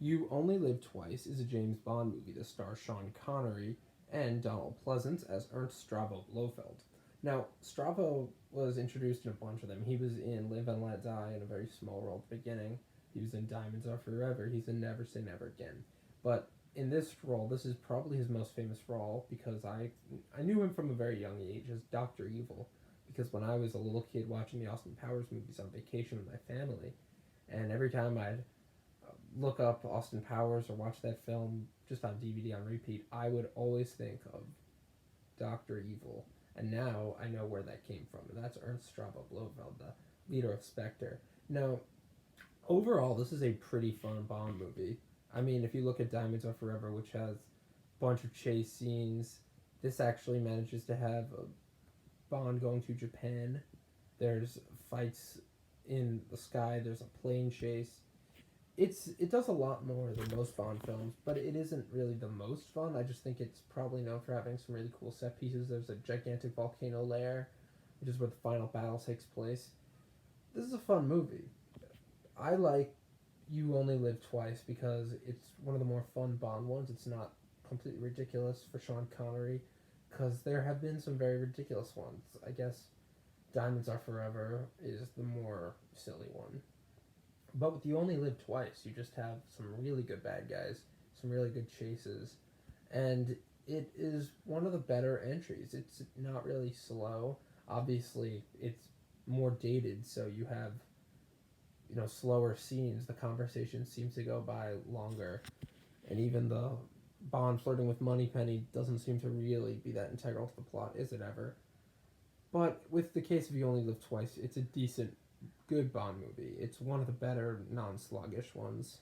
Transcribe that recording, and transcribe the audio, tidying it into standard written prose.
You Only Live Twice is a James Bond movie that stars Sean Connery and Donald Pleasance as Ernst Stravo Blofeld. Now, Stravo was introduced in a bunch of them. He was in Live and Let Die in a very small role at the beginning. He was in Diamonds Are Forever. He's in Never Say Never Again. But in this role, this is probably his most famous role because I knew him from a very young age as Doctor Evil. Because when I was a little kid watching the Austin Powers movies on vacation with my family, and every time I'd look up Austin Powers or watch that film just on DVD on repeat, I would always think of Doctor Evil. And now I know where that came from, and that's Ernst Strabo Blofeld, the leader of Spectre. Now, overall, this is a pretty fun Bond movie. I mean, if you look at Diamonds Are Forever, which has a bunch of chase scenes, this actually manages to have a Bond going to Japan. There's fights in the sky. There's a plane chase. It does a lot more than most Bond films, but it isn't really the most fun. I just think it's probably known for having some really cool set pieces. There's a gigantic volcano lair, which is where the final battle takes place. This is a fun movie. I like You Only Live Twice because it's one of the more fun Bond ones. It's not completely ridiculous for Sean Connery, because there have been some very ridiculous ones. I guess Diamonds Are Forever is the more silly one. But with You Only Live Twice, you just have some really good bad guys, some really good chases, and it is one of the better entries. It's not really slow. Obviously, it's more dated, so you have slower scenes. The conversation seems to go by longer, and even the Bond flirting with Moneypenny doesn't seem to really be that integral to the plot, is it ever? But with the case of You Only Live Twice, it's a decent, good Bond movie. It's one of the better non sluggish ones.